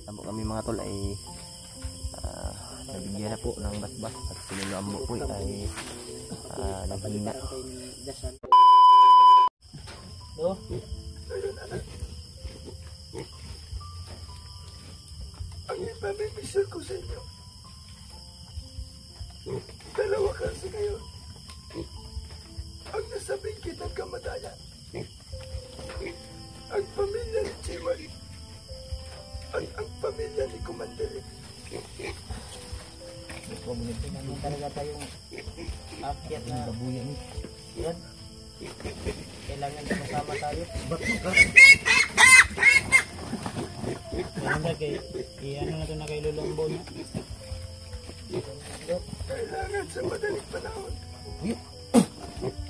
Tamo kami mga tol ay nabigyan na po ng basbas at sinulambo po ay naghina. No? Ang ipamimisil ko sa inyo, dalawa kasi kayo ang nasabing kitang kamatayan. Ang pamilya ni Chiwan at ang pamilya ni Commander. Naman talaga tayong akyat na babuyan. Yan. Kailangan masama tayo. Kailangan ano na ito na kay Lulombo niya. Kailangan sa madaling panahon.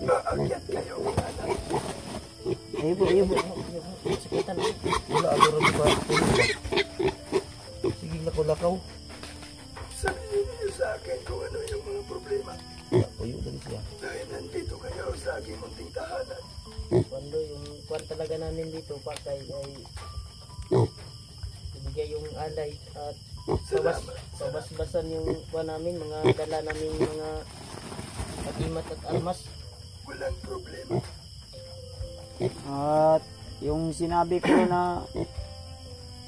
Aakyat kayo mga anak. Ayubo. Sakitan. Wala agaro pa. Sige na ko lakaw. Sabihin niyo sa akin kung ano yung mga problema. Puyo dali siya. Dahil nandito kayo sa aking munting tahanan. Cuando yung kwan talaga namin dito patay ay ibigay yung alay at pabasbasan yung kwan namin, mga dala namin mga agimat at almas. Walang problema. At yung sinabi ko na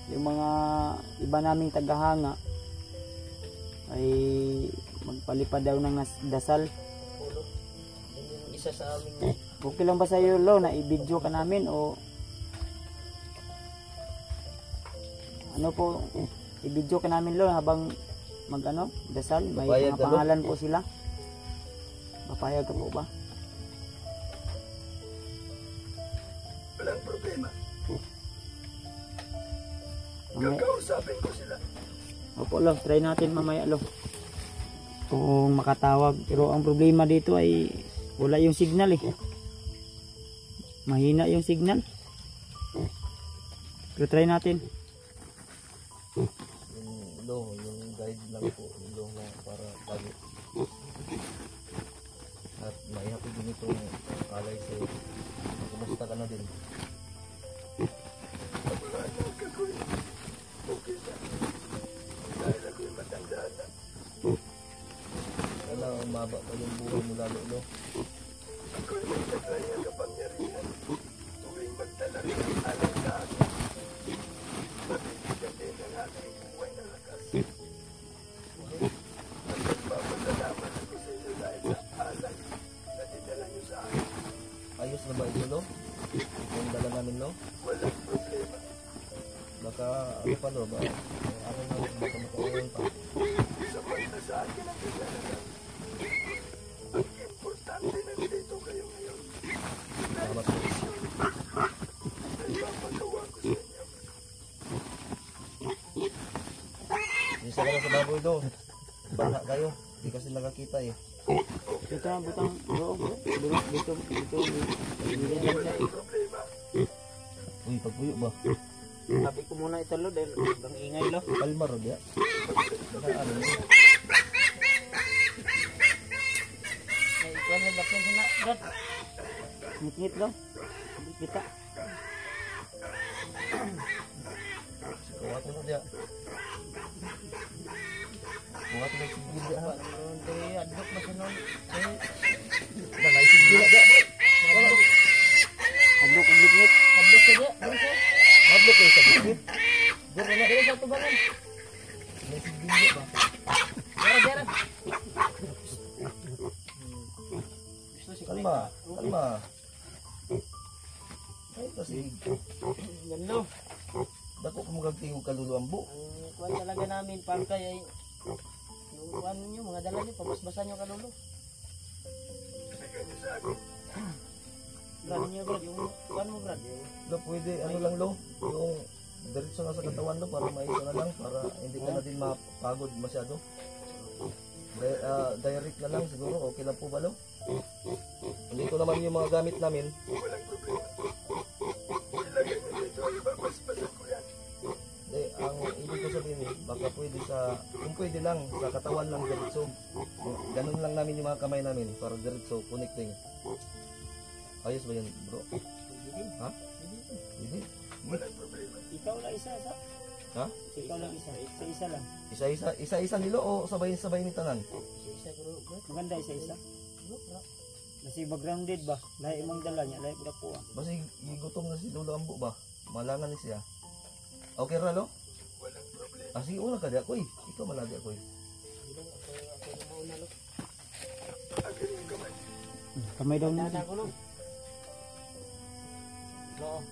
yung mga iba naming tagahanga ay magpalipad daw ng dasal. Ulo. Yun yung isa sa aming Okay lang ba sa iyo, Lo, na i-video ka namin o ano po, i-video ka namin, Lo, habang mag-ano, dasal? May Papayag mga ka, Lo? pangalan po sila. Papayag ka po ba? Walang problema. Mamaya, Kakausapin ko sila. opo, Lo, try natin mamaya, Lo, kung makatawag. Pero ang problema dito ay wala yung signal eh. Mahina yung signal. Pero try natin. Yung guide lang po, yung lang para lagi. At maihapin din itong alay sa iyo. Kumusta ka na din? Mga anak ako'y okay na. Dahil ako'y matanda na. Kailangan umaba pa yung buhay mo lalo, no? Ako'y may kaya kapangyarihan. Tuwing magdala ng alay sa akin. Mabibigyan din ang aking buhay na lakas. At nagpapasalamat ako sa inyo dahil sa alay na dinala niyo sa akin. Ayos na ba ito, no? Yung dala namin, no? Walang problema. Baka, ano pa, no? Baka baka makaulan pa. Sapat na sa akin ang kasalanan. Ang importante nandito kayo ngayon. Salamat po. Nagpapagawa ko sa inyo. Isa ka lang sa baboy, do. Baka kayo. Hindi kasi nakakita, eh. Dito na butang loob. Dito. Walang problema. Uy, pagpuyo ba? Sabi ko muna ito, Lo, dahil ang ingay, Lo. Kalmar, ya. Baka ano, may kwan na dapat na dad. Ngit-ngit, Lo. Hindi kita. kuha ko na dia. Kuha ko na sigil dia, ha? Dari aduk masanon. Wala sigil dia. Adlo kong ngit-ngit. Aduk saja. Mablo ko sa sigil. Biar na dari satu bangan. May sigil dia ba? Jarak. Kalma, kalma. Ay, kasi Ganda. dako ko magagtingog kaluluambo. Ang kwan talaga namin pangkay ay yung kwan nyo, mga dala nyo, pabasbasan nyo kalulo. Bigyan niyo sa akin. Brad nyo, Brad, yung kwan mo, Brad. Lo, pwede, ano lang, lo, yung diretso nga sa katawan, lo, para maisa na lang, para hindi ka na din mapagod masyado. Direct na lang, siguro, okay lang po ba, lo? Dito naman yung mga gamit namin. Walang problema. Ilagay niyo dito. Ibabasbasan ko yan. Ang ibig ko sabihin, baka pwede sa, kung pwede lang, sa katawan lang diretso. Ganun lang namin yung mga kamay namin, para diretso, connecting. Ayos ba yan, bro? Ha? Hindi? Walang problema. Ikaw lang isa sa. Ha? Ikaw lang isa. Isa-isa lang. Isa-isa nilo o sabay-sabay ni tanan? Isa bro. Maganda isa-isa. Kasi backgrounded ba? Lahi imong dala niya, lahi pud ako. Basi gigutom na si Lolo Ambo ba? Malangan ni siya. Okay ra lo? Walang problema. Ah, sige una ka di ako eh. Ikaw malagi ako eh. Ako na mauna lo. Akin yung kamay. Kamay daw Dada niya. ko lo. Lo.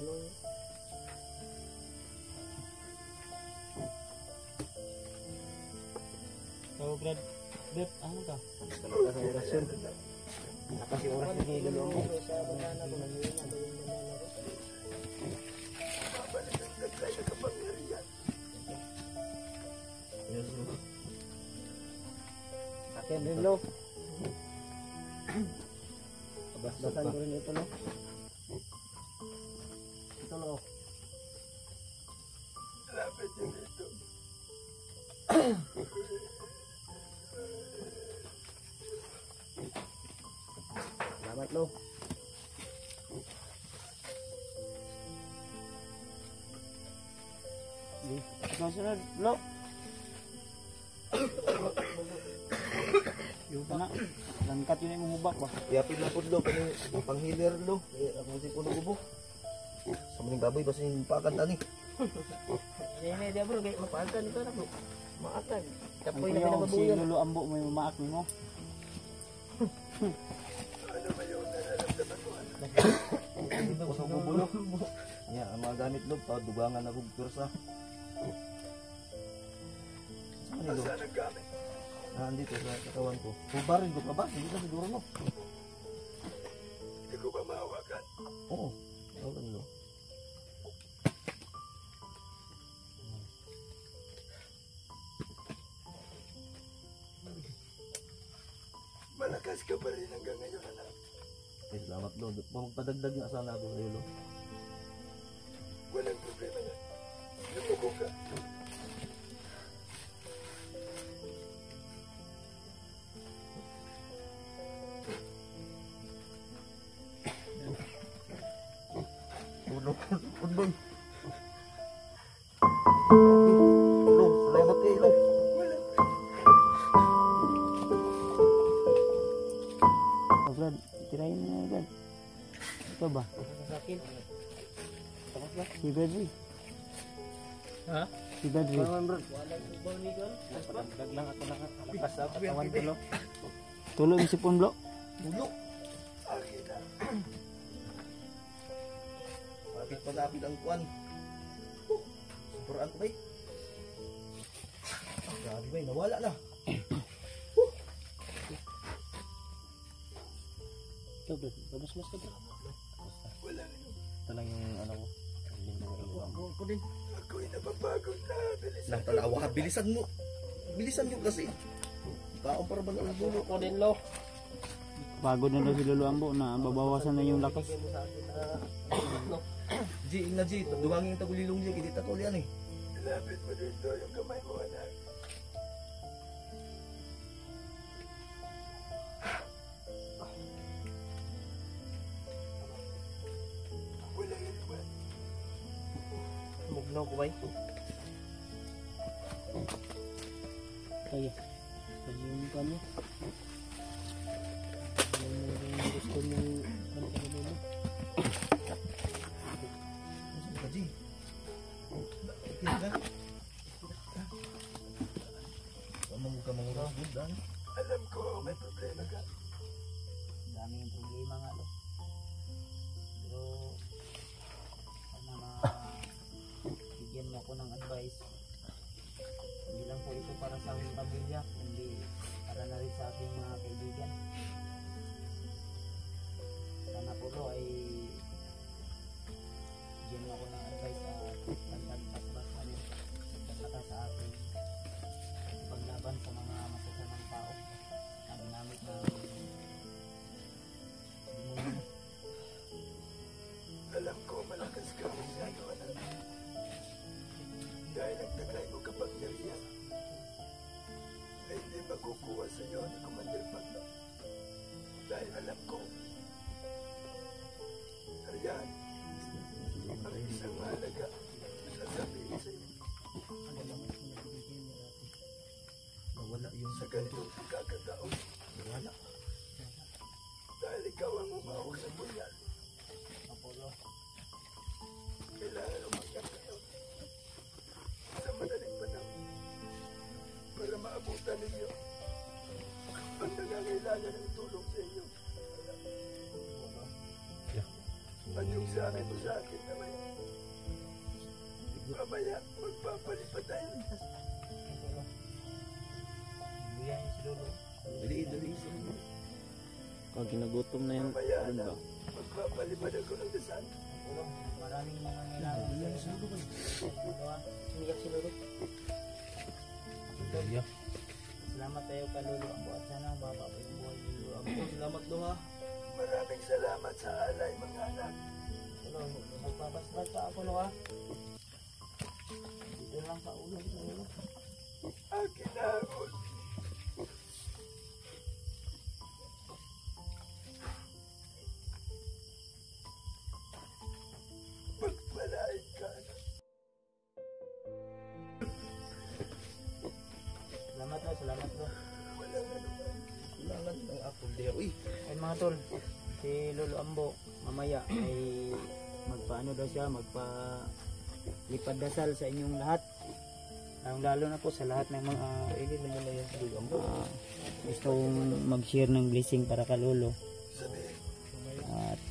Ano? So, Brad, ano ka? Orasyon. Kasi oras na kayo Lolo Ambo. Sa banana ko nang yun, ano yung banana ko. Babalik ang dagay na kapangyarihan. Yes, bro. Akin rin lo. Basbasan ko rin ito lo. Ito lo. Lapit yung dito. Salamat lo. Ikaw sunod lo. Yung na. Langkat yun yung hubak ba? Yapit na po lo. Kani pang-healer lo. Eh, ako si Puno Gubo. Sa maning baboy basi yung pakan tani. Ini dia bro, kayak mapakan itu na bro. Makan. Ang Kapoy na kuya si pinababuyan. Lolo Ambo may mamaak mo. Ano ba yung nararamdaman mo? Dito ko sa Gubo lo. Ya, ang mga gamit lo pa dugangan ako kursa. Saan ni lo? Saan ang gamit? Nandito sa katawan ko. Hubarin ko ka ba? Hindi ka siguro no. Hindi ko ba mahawakan? Oo. Okay lo. Malakas ka pa rin hanggang ngayon, anak. Eh, salamat lo. Magpadagdag nga sana ako sa'yo lo. Walang problema yan. Nabuko ka. Udbang. Lo, salamat kayo lo. Oh, Brad, tirahin mo na, Brad. Ito ba? Sa akin. Si Bradley. Ha? Si Bradley. Walang subaw ni Gon. Dagdag lang ako nakalakas sa katawan ko, lo. Tulo yung sipon, lo. Bulok. Akin na. Bakit pag-apit ang kuwan? Superan ko ba eh? Grabe ba eh, nawala na. Ito, Brad. Babas-bas ka, Brad. Wala na yun. Ito lang yung ano ko. Ako din. Ako'y napapagod na. Bilis. Natalawa, bilisan mo. Bilisan mo kasi. Kaon para ba na dulo? Ako din lo. Pagod na daw si Lolo Ambo na babawasan na yung lakas. Bigyan mo sa akin lo. G, na G, duwangin yung tagulilong G, hindi takol yan eh. Lapit mo dito yung kamay mo, anak. Wala na naman. Mugnaw ko ba eh? Kaya. Kaya yung kanya. Yung gusto mo ano ka Lolo? Nasaan ka G? Bakit ka? Amang ka mga rasbud, dan? Alam ko may problema ka. Daming problema nga lo. Pero sana bigyan mo ako ng advice. Hindi lang po ito para sa aming pamilya, kundi para na rin sa ating mga kaibigan. Sana po lo ay bigyan mo ako ng advice sa pagpagpasbas namin saka sa ating paglaban sa mga masasamang tao na ginamit ng demonyo. Alam ko malakas ka masyado, anak. Dahil ang tagay mo kapangyarihan ay hindi makukuha sa iyo ni Commander Pagno. dahil alam ko, Aryan, ang isang mahalaga sasabihin sa iyo. Nawala yung Sa ganitong pagkakataon, Nawala. dahil ikaw ang umawak sa bunyan, kailangan umakyat kayo sa madaling panahon para maabutan ninyo ang nangangailangan ng tulong sa inyo. At yung sabi mo sa akin na mamaya magpapalipad tayo. Bigyan niyo si Lolo. Dali. Pag ginagutom na yan, Mamaya ano na ba? magpapalipad ako ng dasal. Lolo, maraming mga kailangan. Bigyan si Lolo. Umiyak si Lolo. Salamat tayo ka Lolo Ambo at sana mababa yung buhay ni Lolo Ambo. Salamat lo ha. Maraming salamat sa alay mga anak. Lolo, magpapasbat pa ako no ha. Dito lang sa ulo sa Lolo. Akin na ako. Pagpalain ka na. Salamat bro. Walang anuman. Kailangan ng apple dia. Uy, Ay mga tol, si Lolo Ambo mamaya ay magpaano daw siya, magpalipad dasal sa inyong lahat. Lalo na po sa lahat ng mga kainin mo muna yung dulo mo. gustong mag-share ng blessing para ka Lolo. Sabihin, At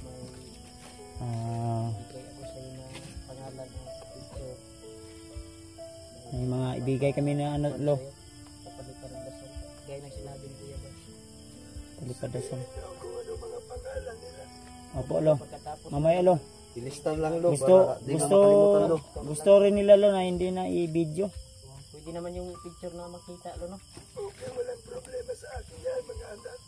Bigay ako sa iyo ng pangalan ng picture. may mga ibigay kami na ano Lo, Kapalitan ng dasal. Gaya ng sinabi ni Kuya Bal. palipad dasal. ito kung ano mga pangalan nila. Opo Lo, Pagkatapos, mamaya Lo. Ilistan lang lo. Gusto para di mo makalimutan lo. gusto rin nila Lo na hindi na i-video pwede naman yung picture na makita, Lo, no? Okay, walang problema sa akin yan mga anak.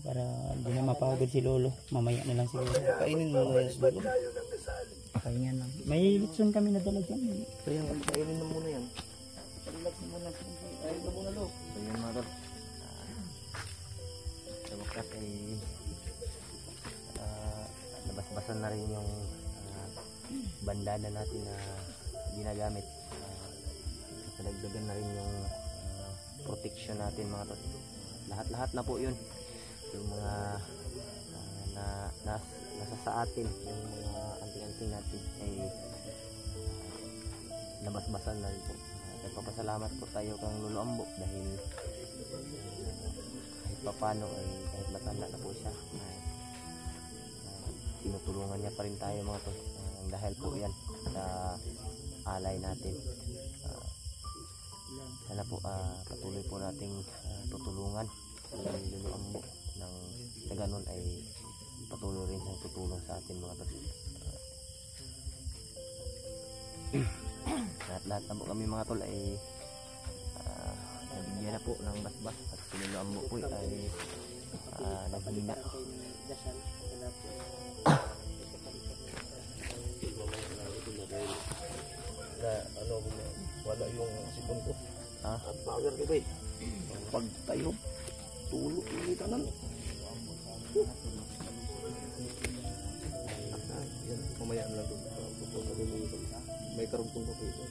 para hindi na mapagod si Lolo. Mamaya na lang siguro. Kainin mo muna yung dulo. Tayo ng dasal. Pahinga lang. May litson kami na dala dyan. Kaya nga, kainin mo muna yan. Relax mo muna. Kainin mo muna lo. So yun mga tol. Sa wakas ay nabasbasan na rin yung bandana natin na ginagamit. Nadagdagan na rin yung protection natin mga tol. Lahat-lahat na po yun. Yung mga nasa sa atin, yung mga anting-anting natin ay nabasbasan na rin po. Nagpapasalamat po tayo kang Lolo Ambo dahil kahit papano ay kahit matanda na po siya ay tinutulungan niya pa rin tayo mga tol. Dahil po yan sa alay natin. Sana po patuloy po nating tutulungan si Lolo Ambo nang sa ganun ay patuloy rin siyang tutulong sa atin mga tol. Lahat na po kami mga tol ay nabigyan na po ng basbas at si Lolo Ambo po ay naghihina. Na ano, wala yung sipon ko. Ha? At power ka ba eh. Pag tayo, tulog yung itanan. Yan, mamaya na lang doon. May karugtong ko po ito.